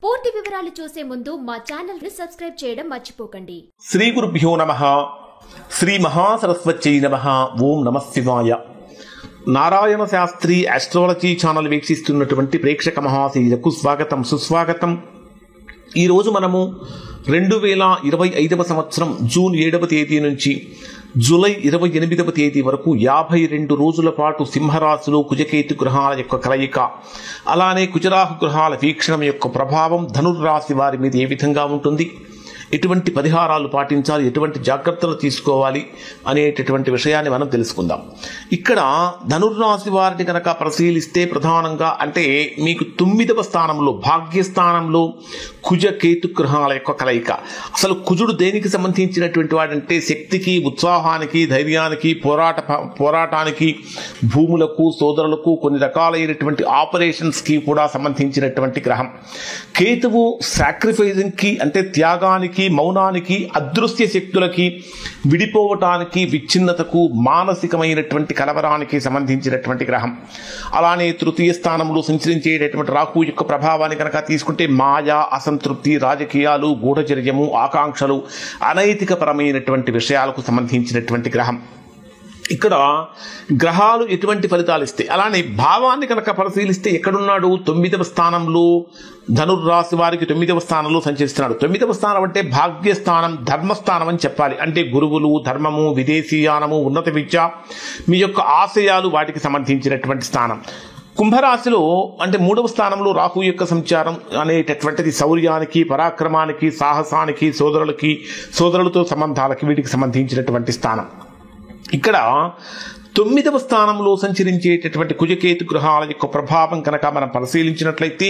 పూర్తి వివరాలు చూసే ముందు మా ఛానల్ ని సబ్స్క్రైబ్ చేయడం మర్చిపోకండి. శ్రీ గురుభ్యో నమః. శ్రీ మహాసరస్వత్యై నమః. ఓం నమః శివాయ. నారాయణ శాస్త్రి ఆస్ట్రాలజీ ఛానల్ వీక్షిస్తున్నటువంటి ప్రేక్షక మహాశీలకు స్వాగతం, సుస్వాగతం. ఈరోజు మనము 2025వ సంవత్సరం జూన్ 7వ తేదీ నుంచి జూలై 28వ తేదీ వరకు 52 రోజుల పాటు సింహరాశిలో కుజకేతు గ్రహాల యొక్క కలయిక, అలానే కుజరాహు గ్రహాల వీక్షణం యొక్క ప్రభావం ధనుర్రాశి వారి మీద ఏ విధంగా ఉంటుంది, ఎటువంటి పరిహారాలు పాటించాలి, ఎటువంటి జాగ్రత్తలు తీసుకోవాలి అనేటటువంటి విషయాన్ని మనం తెలుసుకుందాం. ఇక్కడ ధనుర్రాశి వారిని కనుక పరిశీలిస్తే ప్రధానంగా అంటే మీకు 9వ స్థానంలో భాగ్యస్థానంలో కుజ కేతు గ్రహాల యొక్క కలయిక. అసలు కుజుడు దేనికి సంబంధించినటువంటి వాడంటే శక్తికి, ఉత్సాహానికి, ధైర్యానికి, పోరాటానికి, భూములకు, సోదరులకు, కొన్ని రకాలైనటువంటి ఆపరేషన్స్కి కూడా సంబంధించినటువంటి గ్రహం. కేతువు సాక్రిఫైజింగ్కి అంటే త్యాగానికి, మౌనానికి, అదృశ్య శక్తులకి, విడిపోవటానికి, విచ్ఛిన్నతకు, మానసికమైనటువంటి కలవరానికి సంబంధించినటువంటి గ్రహం. అలానే తృతీయ స్థానంలో సంచరించేటటువంటి రాహు యొక్క ప్రభావాన్ని కనుక తీసుకుంటే మాయా, అసంతృప్తి, రాజకీయాలు, గూఢచర్యము, ఆకాంక్షలు, అనైతికపరమైనటువంటి విషయాలకు సంబంధించినటువంటి గ్రహం. ఇక్కడ గ్రహాలు ఎటువంటి ఫలితాలు ఇస్తాయి, అలానే భావాన్ని కనుక పరిశీలిస్తే ఎక్కడున్నాడు? 9వ స్థానంలో ధనుర్రాశి వారికి 9వ స్థానంలో సంచరిస్తున్నాడు. 9వ స్థానం అంటే భాగ్యస్థానం, ధర్మస్థానం అని చెప్పాలి. అంటే గురువులు, ధర్మము, విదేశీయానము, ఉన్నత విద్య, మీ యొక్క ఆశయాలు, వాటికి సంబంధించినటువంటి స్థానం. కుంభరాశిలో అంటే 3వ స్థానంలో రాహు యొక్క సంచారం అనేటటువంటిది శౌర్యానికి, పరాక్రమానికి, సాహసానికి, సోదరులతో సంబంధాలకి, వీటికి సంబంధించినటువంటి స్థానం. ఇక్కడ 9వ స్థానంలో సంచరించేటటువంటి కుజకేతు గ్రహాల యొక్క ప్రభావం కనుక మనం పరిశీలించినట్లయితే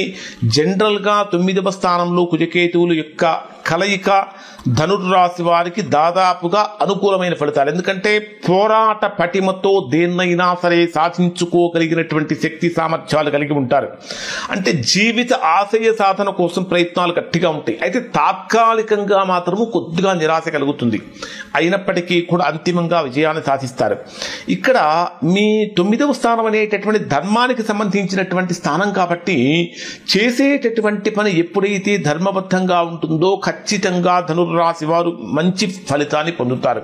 జనరల్గా 9వ స్థానంలో కుజకేతువుల యొక్క కలయిక ధనుర్రాశి వారికి దాదాపుగా అనుకూలమైన ఫలితాలు. ఎందుకంటే పోరాట పటిమతో దేన్నైనా సరే సాధించుకోగలిగినటువంటి శక్తి సామర్థ్యాలు కలిగి ఉంటారు. అంటే జీవిత ఆశయ సాధన కోసం ప్రయత్నాలు గట్టిగా ఉంటాయి. అయితే తాత్కాలికంగా మాత్రము కొద్దిగా నిరాశ కలుగుతుంది, అయినప్పటికీ కూడా అంతిమంగా విజయాన్ని సాధిస్తారు. ఇక్కడ మీ 9వ స్థానం అనేటటువంటి ధర్మానికి సంబంధించినటువంటి స్థానం కాబట్టి చేసేటటువంటి పని ఎప్పుడైతే ధర్మబద్ధంగా ఉంటుందో ఖచ్చితంగా ధనుర్రాశి వారు మంచి ఫలితాన్ని పొందుతారు.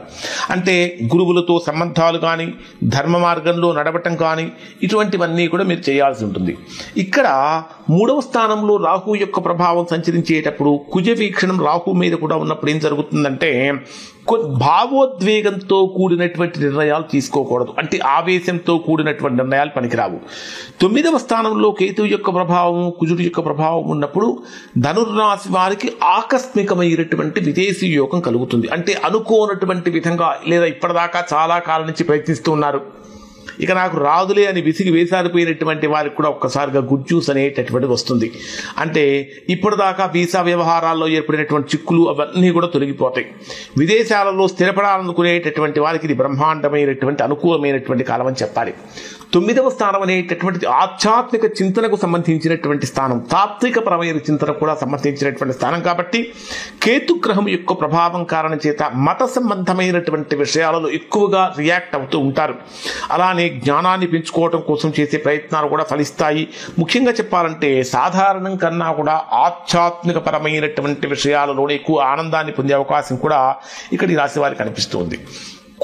అంటే గురువులతో సంబంధాలు కానీ, ధర్మ మార్గంలో నడవటం కానీ, ఇటువంటివన్నీ కూడా మీరు చేయాల్సి ఉంటుంది. ఇక్కడ 3వ స్థానంలో రాహు యొక్క ప్రభావం సంచరించేటప్పుడు కుజ వీక్షణం రాహు మీద కూడా ఉన్నప్పుడు ఏం జరుగుతుందంటే భావోద్వేగంతో కూడినటువంటి నిర్ణయాలు తీసుకోకూడదు. అంటే ఆవేశంతో కూడినటువంటి నిర్ణయాలు పనికిరావు. 9వ స్థానంలో కేతు యొక్క ప్రభావం, కుజుడు యొక్క ప్రభావం ఉన్నప్పుడు ధనుర్రాశి వారికి ఆకస్మికమైనటువంటి విదేశీ యోగం కలుగుతుంది. అంటే అనుకోనటువంటి విధంగా, లేదా ఇప్పటిదాకా చాలా కాలం నుంచి ప్రయత్నిస్తూ ఉన్నారు, ఇక నాకు రాదులే అని విసిగి వేసారిపోయినటువంటి వారికి కూడా ఒక్కసారిగా గుడ్ న్యూస్ అనేటటువంటిది వస్తుంది. అంటే ఇప్పటిదాకా వీసా వ్యవహారాల్లో ఏర్పడినటువంటి చిక్కులు అవన్నీ కూడా తొలగిపోతాయి. విదేశాలలో స్థిరపడాలనుకునేటటువంటి వారికి ఇది బ్రహ్మాండమైనటువంటి అనుకూలమైనటువంటి కాలం అని చెప్పాలి. 9వ స్థానం అనేటటువంటిది ఆధ్యాత్మిక చింతనకు సంబంధించినటువంటి స్థానం, తాత్వికపరమైన చింతనకు కూడా సంబంధించినటువంటి స్థానం కాబట్టి కేతుగ్రహం యొక్క ప్రభావం కారణం చేత మత సంబంధమైనటువంటి విషయాలలో ఎక్కువగా రియాక్ట్ అవుతూ ఉంటారు. అలానే జ్ఞానాన్ని పెంచుకోవడం కోసం చేసే ప్రయత్నాలు కూడా ఫలిస్తాయి. ముఖ్యంగా చెప్పాలంటే సాధారణం కన్నా కూడా ఆధ్యాత్మిక పరమైనటువంటి విషయాలలోనే ఎక్కువ ఆనందాన్ని పొందే అవకాశం కూడా ఇక్కడ ఈ రాశి వారికి కనిపిస్తుంది.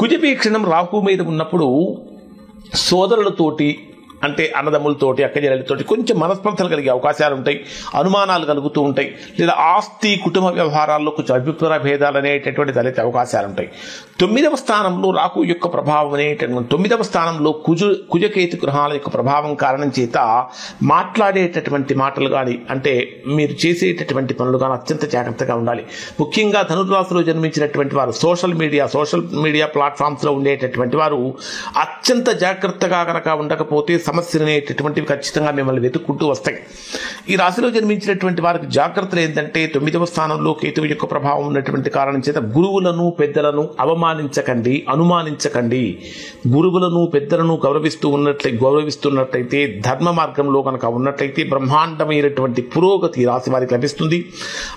కుజ వీక్షణం రాహు మీద ఉన్నప్పుడు సోదరులతోటి అంటే అన్నదమ్ములతోటి, అక్కచెల్లెలతోటి కొంచెం మనస్పర్ధలు కలిగే అవకాశాలు ఉంటాయి, అనుమానాలు కలుగుతూ ఉంటాయి, లేదా ఆస్తి, కుటుంబ వ్యవహారాల్లో కొంచెం అభిప్రాయ భేదాలు అనేటటువంటి తలెత్తే అవకాశాలు ఉంటాయి. 9వ స్థానంలో రాహు యొక్క ప్రభావం అనేటటువంటి 9వ స్థానంలో కుజకేతు గ్రహాల యొక్క ప్రభావం కారణం చేత మాట్లాడేటటువంటి మాటలు కానీ, అంటే మీరు చేసేటటువంటి పనులు కానీ అత్యంత జాగ్రత్తగా ఉండాలి. ముఖ్యంగా ధనుర్రాశిలో జన్మించినటువంటి వారు సోషల్ మీడియా ప్లాట్ఫామ్స్లో ఉండేటటువంటి వారు అత్యంత జాగ్రత్తగా కనుక ఉండకపోతే సమస్యలు అనేటటువంటివి ఖచ్చితంగా మిమ్మల్ని వెతుక్కుంటూ వస్తాయి. ఈ రాశిలో జన్మించినటువంటి వారికి జాగ్రత్తలు ఏంటంటే 9వ స్థానంలో కేతువు యొక్క ప్రభావం ఉన్నటువంటి కారణం చేత గురువులను, పెద్దలను అనుమానించకండి. గురువులను, పెద్దలను గౌరవిస్తున్నట్లయితే, ధర్మ మార్గంలో కనుక ఉన్నట్లయితే బ్రహ్మాండమైనటువంటి పురోగతి రాశి వారికి లభిస్తుంది.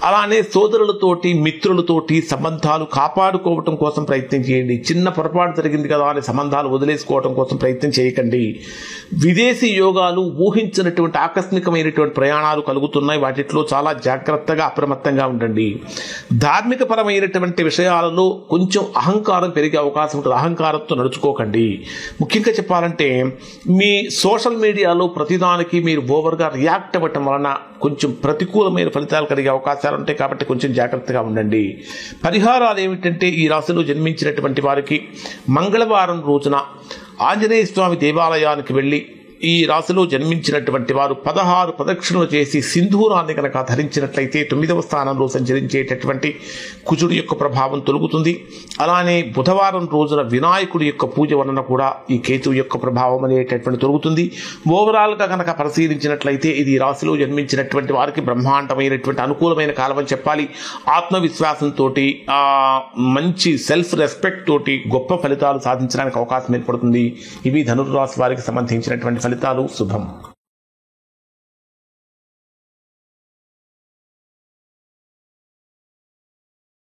అలానే సోదరులతోటి, మిత్రులతోటి సంబంధాలు కాపాడుకోవటం కోసం ప్రయత్నం చేయండి. చిన్న పొరపాటు జరిగింది కదా అని సంబంధాలు వదిలేసుకోవడం కోసం ప్రయత్నం చేయకండి. విదేశీ యోగాలు, ఊహించినటువంటి ఆకస్మికమైనటువంటి ప్రయాణాలు కలుగుతున్నాయి. వాటిలో చాలా జాగ్రత్తగా అప్రమత్తంగా ఉండండి. ధార్మిక పరమైనటువంటి విషయాలలో కొంచెం అహంకారం పెరిగే అవకాశం ఉంటుంది. అహంకారంతో నడుచుకోకండి. ముఖ్యంగా చెప్పాలంటే మీ సోషల్ మీడియాలో ప్రతిదానికి మీరు ఓవర్గా రియాక్ట్ అవ్వటం వలన కొంచెం ప్రతికూలమైన ఫలితాలు కలిగే అవకాశాలు ఉంటాయి. కాబట్టి కొంచెం జాగ్రత్తగా ఉండండి. పరిహారాలు ఏమిటంటే ఈ రాశిలో జన్మించినటువంటి వారికి మంగళవారం రోజున ఆంజనేయ స్వామి దేవాలయానికి వెళ్ళి ఈ రాశిలో జన్మించినటువంటి వారు 16 ప్రదక్షిణలు చేసి సింధూరాన్ని కనుక ధరించినట్లయితే 9వ స్థానంలో సంచరించేటటువంటి కుజుడి యొక్క ప్రభావం తొలగుతుంది. అలానే బుధవారం రోజున వినాయకుడి యొక్క పూజ వలన కూడా ఈ కేతువు యొక్క ప్రభావం అనేటటువంటి తొలగుతుంది. ఓవరాల్గా కనుక పరిశీలించినట్లయితే ఇది రాశిలో జన్మించినటువంటి వారికి బ్రహ్మాండమైనటువంటి అనుకూలమైన కాలం అని చెప్పాలి. ఆత్మవిశ్వాసంతో మంచి సెల్ఫ్ రెస్పెక్ట్ తోటి గొప్ప ఫలితాలు సాధించడానికి అవకాశం ఏర్పడుతుంది. ఇవి ధనుర్రాశి వారికి సంబంధించినటువంటి ఫలితాలు. శుభం.